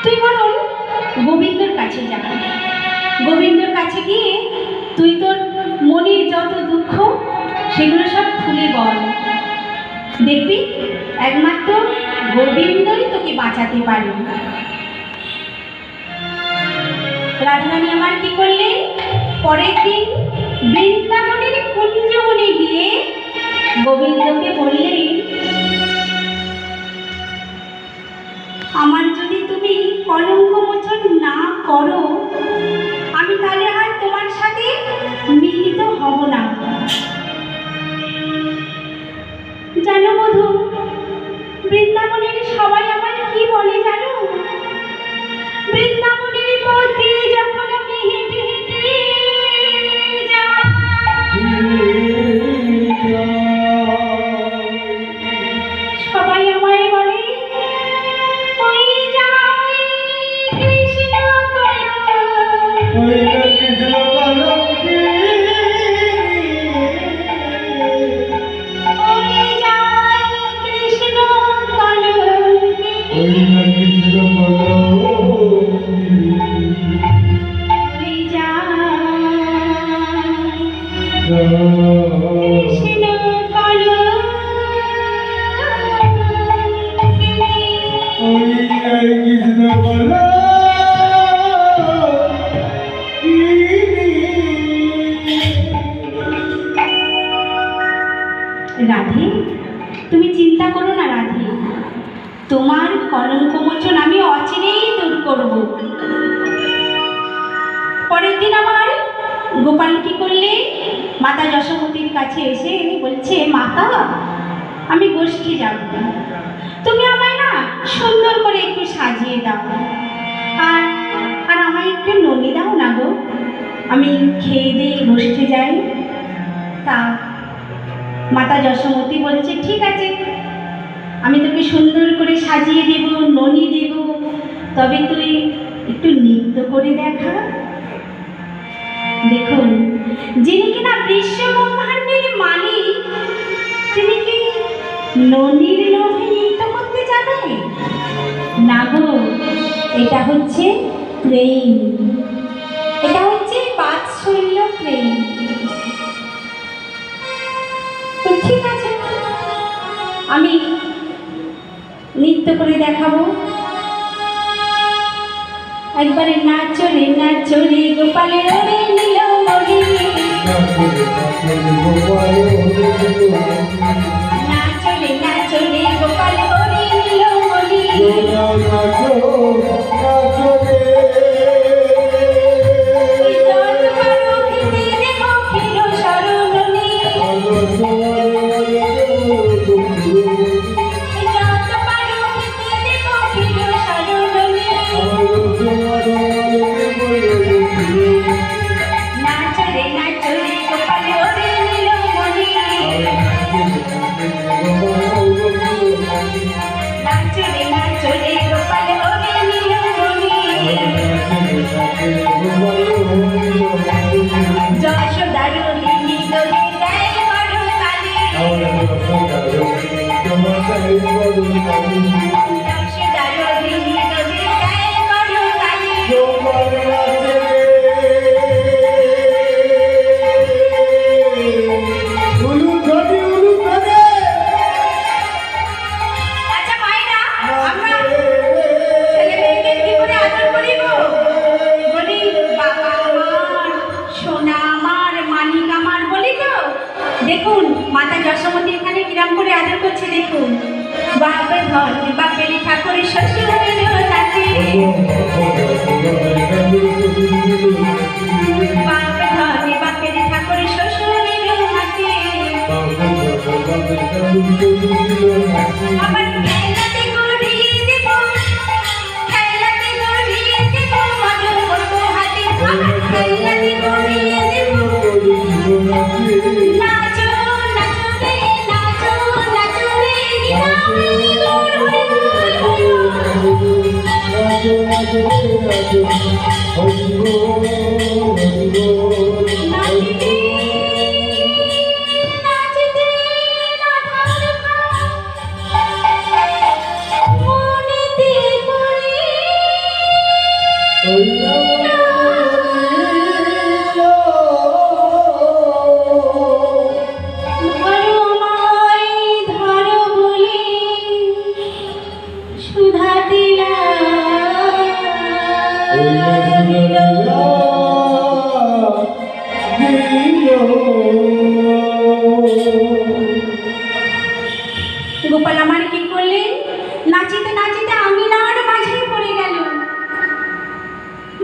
তুই বরং গোবিন্দর কাছে যা। গোবিন্দর কাছে গিয়ে তুই তোর মনের যত দুঃখ সেগুলো সব খুলে বল। দেখবি একমাত্র গোবিন্দই তোকে বাঁচাতে পারে। রাধারানী আমার কি করলেন, পরের দিন বৃন্দাবনের কুঞ্জবনে গিয়ে গোবিন্দকে বললেন, আমার যদি তুমি কলঙ্ক মোচন না করো, আমি তাহলে আর তোমার সাথে মিলিত হব না। জানো বধূ, বৃন্দাবনের সবাই আমায় কি বলে জানো? বৃন্দাবনের পথে যখন আমি হেঁটে হেঁটে সবাই আমায় বলে, ওই যাই কৃষ্ণ রাধে, তুমি চিন্তা করো না রাধে, তোমার কলঙ্ক মোচন আমি অচিরেই দূর করব। পরের দিন আমার গোপাল কি করলে, মাতা যশোমতীর কাছে এসে বলছে, মাতা আমি গোষ্ঠী যাব, তুমি আমায় না সুন্দর করে একটু সাজিয়ে দাও, আর আর আমায় একটু ননি দাও না গো, আমি খেয়ে দিয়ে গোষ্ঠী যাই। তা মাতা যশোমতী বলছে, ঠিক আছে, আমি তোকে সুন্দর করে সাজিয়ে দেব, ননি দেব, তবে তুই একটু নৃত্য করে দেখা। দেখুন, যিনি কিনা বিশ্ব ব্রহ্মাণ্ডের মালিক, তিনি কি ননির লোভে নৃত্য করতে যাবে না গো? এটা হচ্ছে প্রেম, এটা হচ্ছে বাৎসল্য প্রেম। তো ঠিক আছে, আমি নৃত্য করে দেখাবো। একবারে নাচরে নাচরে গোপালের ওরে নীলমণি, নাচরে নাচরে গোপালের ওরে নীলমণি, দেখুন মাতা যশোমতী এখানে কিরাম করে আদর করছে। দেখুন, বাপে ধন বাপের ঠাকুরের শ্বশুরের নাতি, বাপে ধন বাপের ঠাকুরের শ্বশুরের নাতি, আবার খেলাতে গড়িয়ে দেব, খেলাতে গড়িয়ে দেব মধু মতো হাতে, আবার খেলাতে গড়িয়ে দেব। গোপাল আমার কি করলেন, নাচিতে নাচিতে আমিনার মাঝে পড়ে গেল।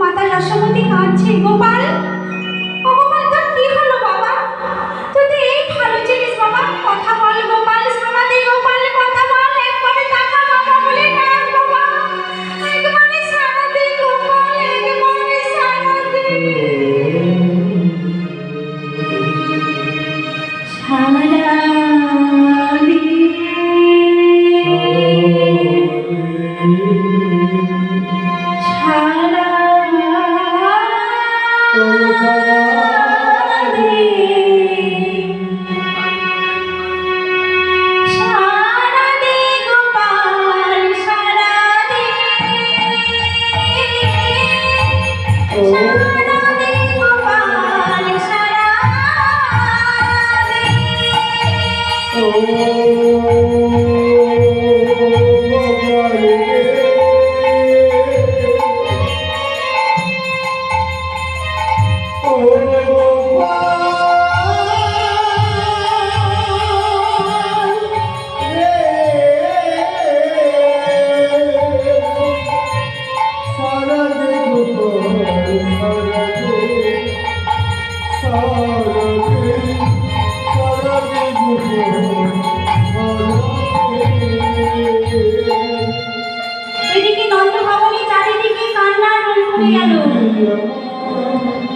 মাতা যশোমতী কাঁদছে। গোপাল, ও গোপাল, তোর কি হলো বাবা? তুই তো এই ভালো ছিলিস বাবা, কথা বল গোপাল, সামাদি গোপাল, কথা বল, একবারে টাকা বাবা বলে ডাক বাবা, একবারে সামাদি গোপাল, একবারে সামাদি।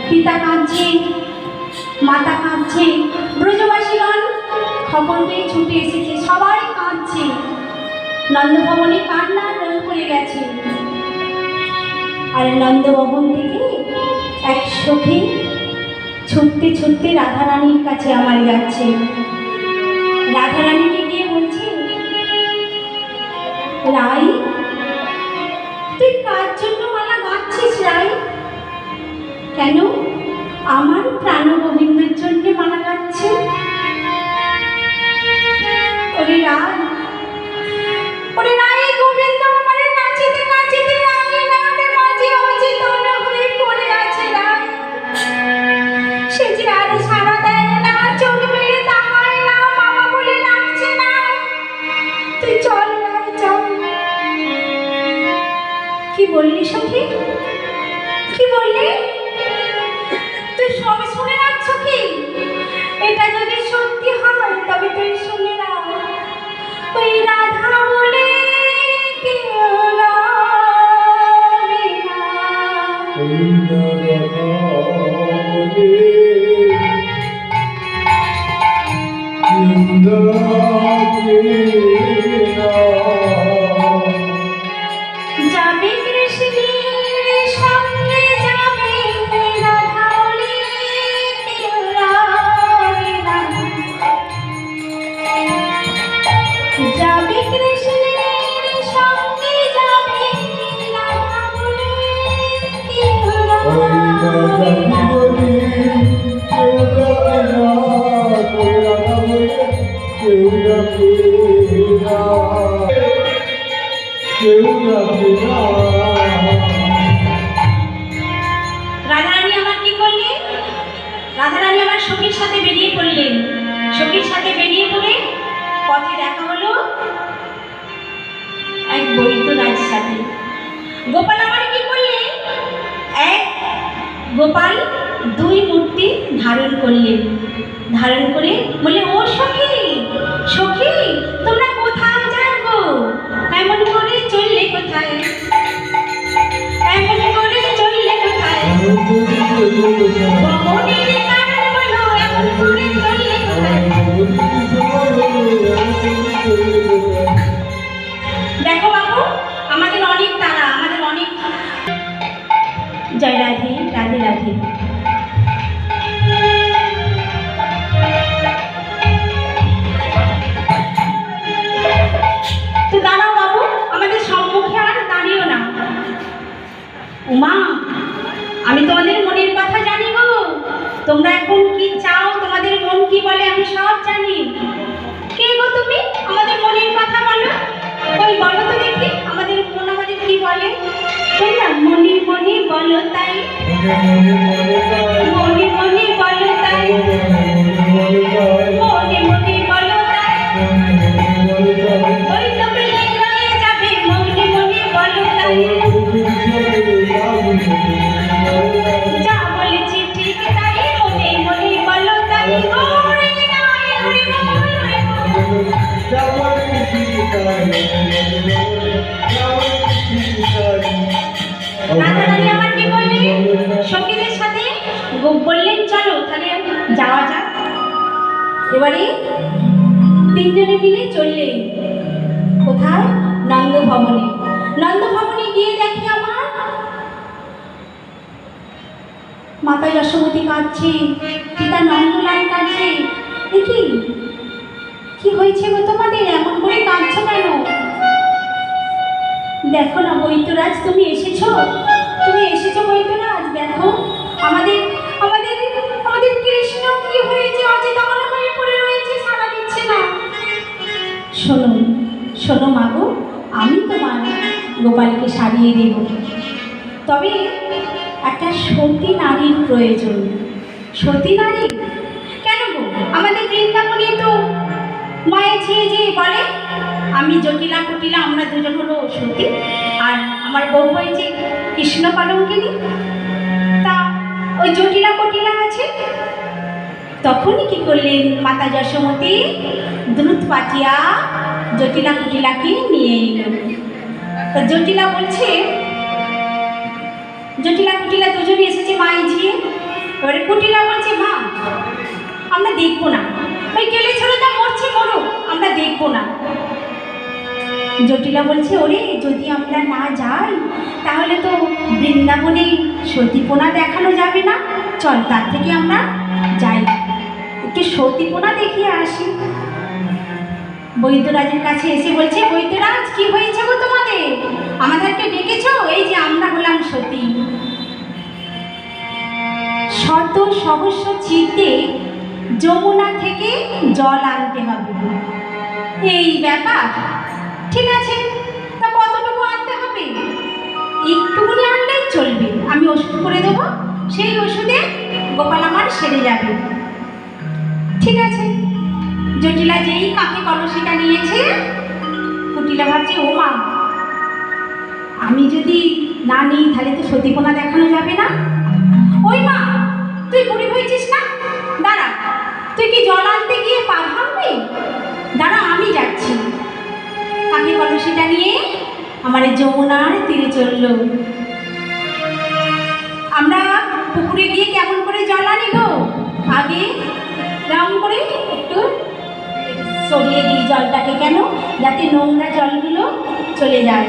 পিতা কাঁদছে, মাতা কাঁদছে, ব্রজবাসীগণ খবর পেয়ে ছুটে এসেছে, সবাই কাঁদছে। নন্দভবনে কান্নার রোল পড়ে গেছে। আর নন্দভবন থেকে এক সখী ছুটতে ছুটতে রাধারানীর কাছে আমার যাচ্ছে। রাধারানীকে গিয়ে বলছে, রাই, তুই কার জন্য মালা গাচ্ছিস রাই? কেন? আমার প্রাণ গোবিন্দের জন্য মালা গাচ্ছে। ওরে রাই, ওরে রাই, গোবিন্দ আমার নাচিতে নাচিতে আঙিনার মাঝে অচেতন হয়ে পড়ে আছে রাই। সে যে আর সাড়া দেয় না, চোখ মেলে তাকায় না, মামা বলে ডাকছে না। তুই চল রাই, চল। কি বললি সখী? কি বললি? তুই সবে শুনে রাখছ কি? এটা যদি সত্যি হয় তবে তুই শুনে না। ওই রাধা বলে কেউ রবে না। যাবে কৃষ্ণের সঙ্গে যাবে রাধা বলে কেউ রবে না। যাবে কৃষ্ণের সঙ্গে যাবে রাধা বলে কেউ রবে না। রাধারানী আমার কি করলেন? রাধারানী আমার সখীর সাথে বেরিয়ে পড়লেন। সখীর সাথে বেরিয়ে পড়ে পথে দেখা হলো এক বৈদ্যরাজের সাথে। গোপাল আমার কি করলেন? এক গোপাল দুই মূর্তি ধারণ করলেন। ধারণ করে বলে, ও সখী, সখী, তোমরা কোথায় যাও গো? এমন করে চললে কোথায়? এমন করে চললে কোথায়? মনের কারণ বলো, এমন করে চললে কোথায়? দেখো বাবু, আমাদের অনেক তারা, আমাদের অনেক। জয় রাধে, রাধে রাধে। তো দাঁড়াও বাবু, আমাদের সম্মুখে আর দাঁড়িও না। উমা, তোমরা এখন কি চাও, তোমাদের মন কি বলে আমি সব জানি। কে গো তুমি? আমাদের মনের কথা বলো। ওই বলো তো দেখি আমাদের মন আমাদের কি বলে। তোমরা মনে মনে বলো তাই, মনে মনে বলো তাই, মনে মনে বলো তাই, ওই তো বিলাই রয়ে যাবে মনে মনে বলো তাই। যা বলেছি ঠিক তাই, মনে মনে বলো তাই। ওরে নাই হরি বল, রাধারানী আমার কি বললেন? সঙ্গীদের সাথে বললেন চলো তাহলে যাওয়া যাক। এবারে তিনজনে মিলে চললেন কোথায়? নন্দভবনে। নন্দভবনে গিয়ে দেখি আমার মাতা যশোমতী কাঁদছে, পিতা নন্দলাল কাঁদছে। দেখি কি হয়েছে গো তোমাদের, এমন করে কাঁদছো কেন? দেখো না বৈদ্যরাজ, তুমি এসেছো বৈদ্যরাজ। দেখো আমাদের আমাদের আমাদের কৃষ্ণ কি হয়েছে, অচেতন হয়ে পড়ে রয়েছে, সাড়া দিচ্ছে না। শোনো শোনো মাগো, আমি তোমার গোপালকে সারিয়ে দেব, তবে একটা সতী নারীর প্রয়োজন। সতী নারী কেন গো? আমাদের বৃন্দাবনে তো মায়ের ছেয়ে যে বলে আমি জটিলা কুটিলা, আমরা দুজন হলো সতী, আর আমার বউ হয়েছে কৃষ্ণ পালঙ্কিনী। তা ওই জটিলা কুটিলা আছে। তখনই কি করলেন মাতা যশোমতী? দ্রুত পাঠিয়া জটিলা কুটিলাকে নিয়ে এলো। তো জটিলা বলছে, জটিলা কুটিলা দুজনে এসেছে মায়ের ঝিয়ে। এবারে কুটিলা বলছে মা আমরা দেখবো না, ওই কেলে ছেলেটা মরছে মরুক, আমরা দেখবো না। জটিলা বলছে ওরে যদি আমরা না যাই তাহলে তো বৃন্দাবনে সতীপনা দেখানো যাবে না, চল তার থেকে আমরা যাই, একটু সতীপনা দেখিয়ে আসি। বৈদ্যরাজের কাছে এসে বলছে বৈদ্যরাজ কি হয়েছে গো তোমাদের, আমাদেরকে ডেকেছো? এই যে আমরা হলাম সতী। শত সহস্র চিত্তে যমুনা থেকে জল আনতে হবে, এই ব্যাপার। ঠিক আছে, তা কতটুকু আনতে হবে? একটুকুনি আনলেই চলবে, আমি ওষুধ করে দেবো, সেই ওষুধে গোপাল আমার সেরে যাবে। ঠিক আছে। জটিলা যেই কাকে কলসিটা নিয়েছে, কুটিলা ভাবছে ও মা আমি যদি না নিই তাহলে তো সতীপনা দেখানো যাবে না। ওই মা তুই বুড়ি হয়েছিস না, দাঁড়া, তুই কি জল আনতে গিয়ে পা ভাঙবি? দাঁড়া আমি যাচ্ছি। কাকে কলসিটা নিয়ে আমার যমুনার তীরে চলল। আমরা পুকুরে গিয়ে কেমন করে জল আনি গো? আগে রাউন্ড করে একটু সরিয়ে দিই জলটাকে, কেন? যাতে নোংরা জলগুলো চলে যায়,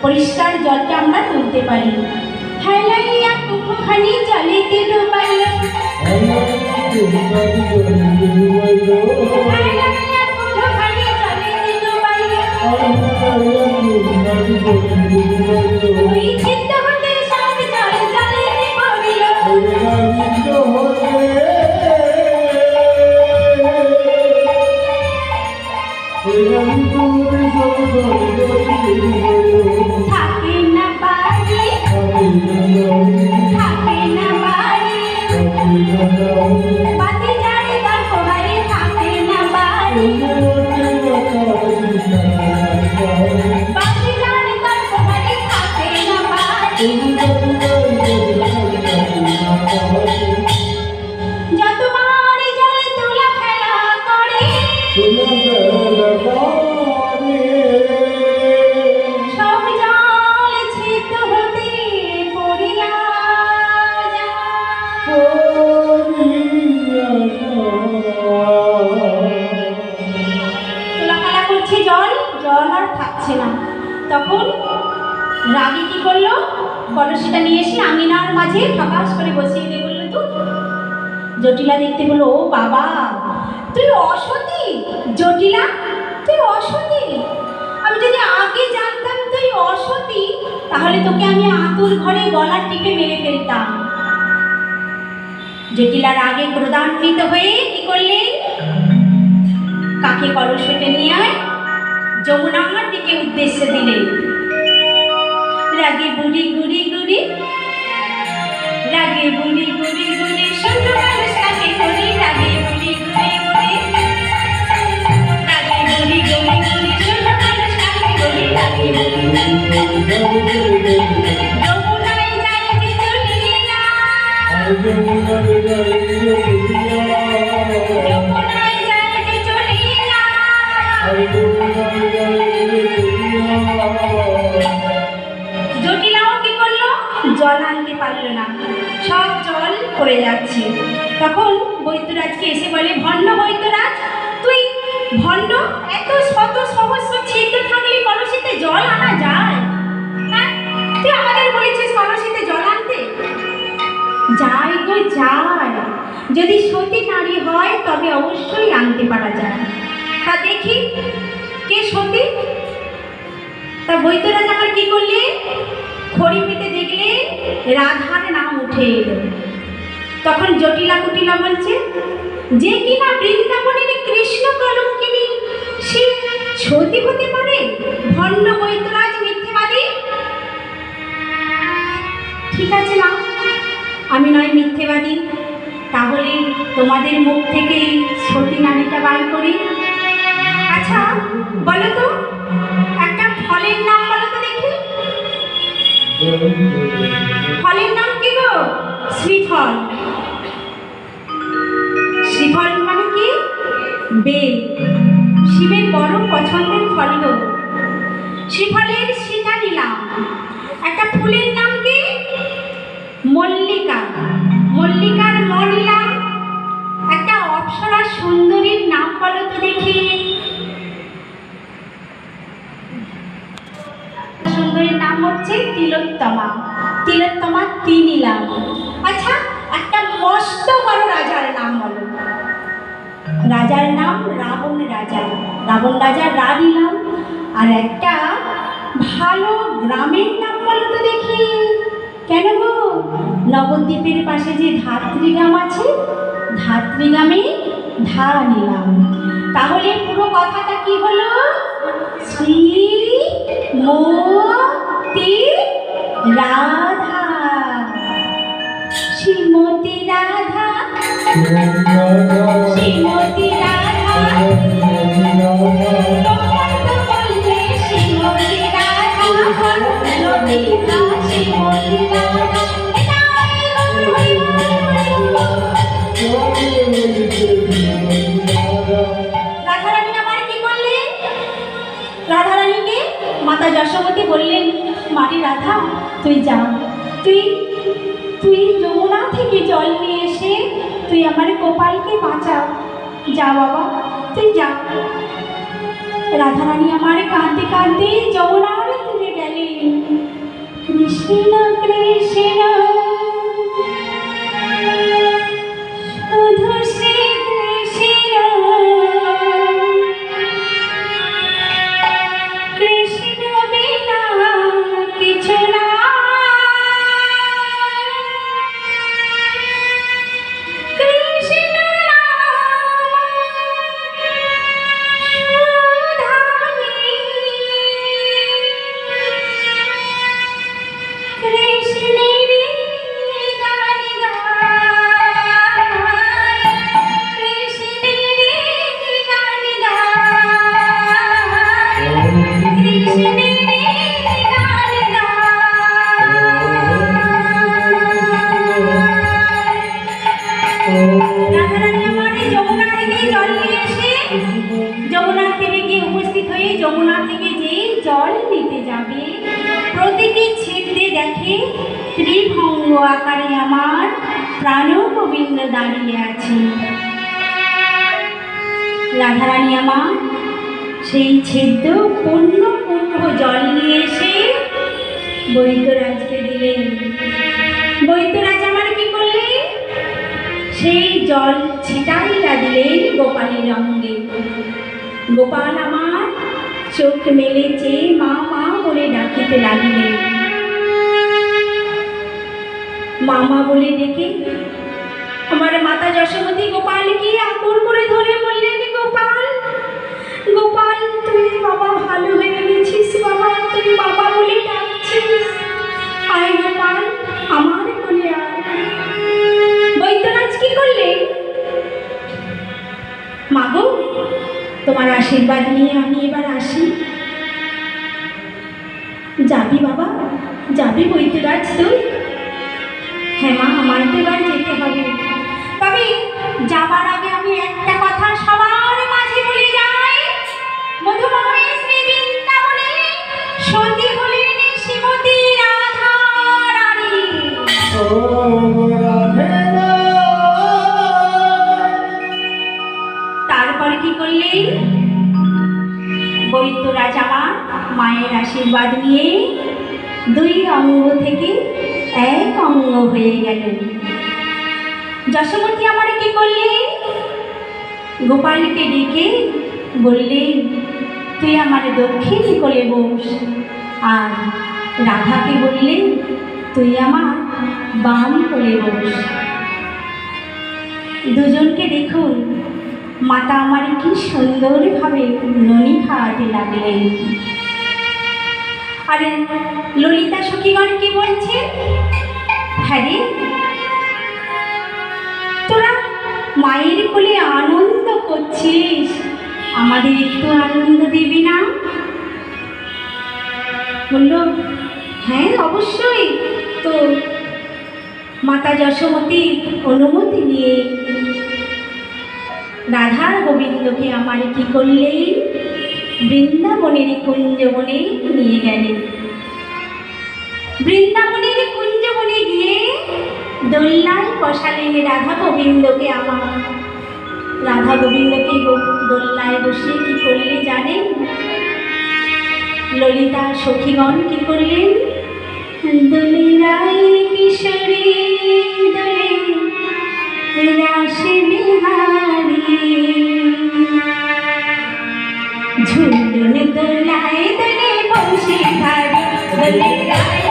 পরিষ্কার জলটা আমরা তুলতে পারি। হেলাইয়া কুকুখানি জলেতে ডুবাইল, হেলাইয়া কুকুখানি জলেতে ডুবাইল, ওই চিত্ত হতে সব জল জলেতে পড়িল। থাকে না বাড়ি, থাকে না বাড়ি, বাতি জানে তার কোহারে থাকে না বাড়ি, বাতি জানে তার কোহারে থাকে না বাড়ি। যতবার জলে তোলা খেলা করে, সব জল ছিত হতে পড়িয়া যায়। তোলা খেলা করছে জল, জল আর থাকছে না। তখন রাগী কি করলো, কলসিটা নিয়ে এসে আঙিনার মাঝে ঠকাস করে বসিয়ে দিয়ে বললো তুই। জটিলা দেখতে বললো ও বাবা তুই অসতী, জটিলা তুই অসতী। আমি যদি আগে জানতাম তুই অসতী তাহলে তোকে আমি আতুর ঘরে গলার টিপে মেরে ফেলতাম। জটিলার আগে ক্রোধান্বিত হয়ে কি করলেন, কাকে কলসটে নিয়ে যমুনার দিকে উদ্দেশ্য দিলেন। রাগে বুড়ি গুড়ি গুড়ি, রাগে বুড়ি গুড়ি গুড়ি, ছোট মানুষ কাকে করি, রাগে বুড়ি গুড়ি গুড়ি, রাগে বুড়ি গুড়ি গুড়ি, ছোট মানুষ কাকে করি, রাগে যমুনায় যায় যে চলিয়া, যমুনায় যায় যে চলিয়া। জটিলাও কি করলো, জল আনতে পারলো না, সব জল পড়ে যাচ্ছে। তখন বৈদ্যরাজকে এসে বলে, ভণ্ড বৈদ্যরাজ, তুই ভণ্ড, এত শত সহস্র ছিদ্র থাকলে কলসিতে জল আনা যায়? হ্যাঁ, তুই আমাদের বলেছিস কলসিতে জল আনতে? যায় গো যায়, যদি সতী নারী হয় তবে অবশ্যই আনতে পারা যায়। তা দেখি কে সতী। তা বৈদ্যরাজ আমার কি করলে, খড়ি পেতে দেখলে রাধার নাম উঠে এলো। তখন জটিলা কুটিলা বলছে, যে কিনা বৃন্দাবনের কৃষ্ণ কলঙ্কিনী, সে সতী হতে পারে? ভণ্ড বৈদ্যরাজ মিথ্যেবাদী। ঠিক আছে না, আমি নয় মিথ্যেবাদী, তাহলে তোমাদের মুখ থেকে সতী নারীটা বার করি। আচ্ছা বলো তো, একটা ফলের নাম বলো তো দেখি। ফলের নাম কি গো? শ্রীফল। শ্রীফল মানে কি? বেল, শিবের বড় পছন্দের ফল গো। শ্রীফলের শিখা নিলাম। একটা ফুলের নাম কি? মল্লিকা, মল্লিকার ম নিলাম। একটা অপ্সরা সুন্দরীর নাম বলো তো দেখি। সুন্দরীর নাম হচ্ছে তিলোত্তমা, তিলোত্তমা তি নিলাম। আচ্ছা একটা মস্ত বড় রাজার নাম বলো। রাজার নাম রাবণ রাজা, রাবণ রাজা রা নিলাম। আর একটা ভালো গ্রামের নাম বলো তো দেখি। কেন গো? নবদ্বীপের পাশে যে ধাত্রী গ্রাম আছে, ধাত্রী গ্রামে ধা নিলাম। তাহলে পুরো কথাটা কি হলো? শ্রীমতী রাধা, শ্রীমতী রাধা, শ্রীমতী রাধা, বললে শ্রীমতী রাধা, শ্রীমতী রাধা। রাধারানী আমার কি করলেন? রাধারানীকে মাতা যশোমতী বললেন, মারি রাধা তুই যা, তুই যমুনা থেকে জল নিয়ে এসে তুই আমার গোপালকে বাঁচা, যা বাবা তুই যা। রাধারানী আমার কাঁদতে কাঁদতে যমুনার তীরে গেলেন। কৃষ্ণ কৃষ্ণ শুধু শ্রী কৃষ্ণ, কৃষ্ণ বিনা কিছু না। কৃষ্ণ নাম সুধানি, কৃষ্ণের গান গায়, কৃষ্ণের গান গায়, কৃষ্ণের গান গায়। রাধারানী আমার যমুনা থেকে জল নিয়ে এসে যমুনার তীরে গিয়ে উপস্থিত হয়ে যমুনা থেকে যে জল নিতে যাবে, প্রতিটি ছিদ্রে দেখে ত্রিভঙ্গ আকারে আমার প্রাণ গোবিন্দ দাঁড়িয়ে আছে। রাধারানী আমার সেই ছিদ্র পূর্ণ কুম্ভ জল নিয়ে এসে বৈদ্যরাজকে দিলেন। বৈদ্যরাজ আমার কি করলেন? সেই জল ছিটাইয়া দিলেন গোপালের অঙ্গে। গোপাল আমার চোখ মেলে চেয়ে মা মা বলে ডাকিতে লাগিলেন। মামা বলে ডেকে আমার মাতা যশোমতী গোপালকে আকুর করে ধরে বললেন, গোপাল গোপাল, তুই বাবা ভালো হয়ে গেছিস বাবা, তুই বাবা বলে ডাকছিস, আয় গোপাল আমার কোলে আয়। বৈদ্যরাজ কি করলে? মাগো, তোমার আশীর্বাদ নিয়ে আমি এবার আসি। যাবি বাবা, যাবি বৈদ্যরাজ তুই? হ্যাঁ মা, আমার তো এবার যেতে হবে, তবে যাবার আগে আমি একটা কথা সবার মাঝে বলে যাই। মধুময় শ্রী বৃন্দাবনে সতী হলেন শ্রীমতী রাধা রানী। তারপর কি করলেন? বৈদ্যরাজ আমার মায়ের আশীর্বাদ নিয়ে 2 অঙ্গ থেকে 1 অঙ্গ হয়ে গেলেন। যশোমতী আমার কি করলেন? গোপালকে ডেকে বললেন, তুই আমার দক্ষিণ কোলে বস। আর রাধাকে বললেন, তুই আমার বাম কোলে বস। দুজনকে দেখুন, মাতা আমার কি সুন্দরভাবে ননি খাওয়াতে লাগলেন। আর ললিতা সখীগণ কি বলছে? হ্যাঁ রে, তোরা মায়ের কোলে আনন্দ করছিস, আমাদের একটু আনন্দ দিবি না? বলল, হ্যাঁ অবশ্যই। তো মাতা যশোমতীর অনুমতি নিয়ে রাধা গোবিন্দকে আমার কি করলেন? বৃন্দাবনের কুঞ্জবনে নিয়ে গেলেন। বৃন্দাবনের কুঞ্জবনে গিয়ে দোলনায় বসালেন রাধা গোবিন্দকে আমার। রাধা গোবিন্দকে দোলনায় বসে কি করলে জানেন? ললিতা সখীগণ কি করলেন? দোলে রায় কিশোরী দোলে রাস বিহারী, ঝুলন দোলায় দোলে বংশী ধারী, দোলে রায়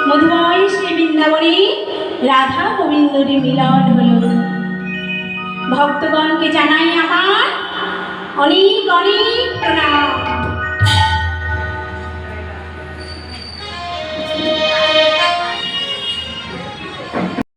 মধুময় শ্রী বৃন্দাবনে রাধা গোবিন্দর মিলন হল। ভক্তগণকে জানাই আমার অনেক অনেক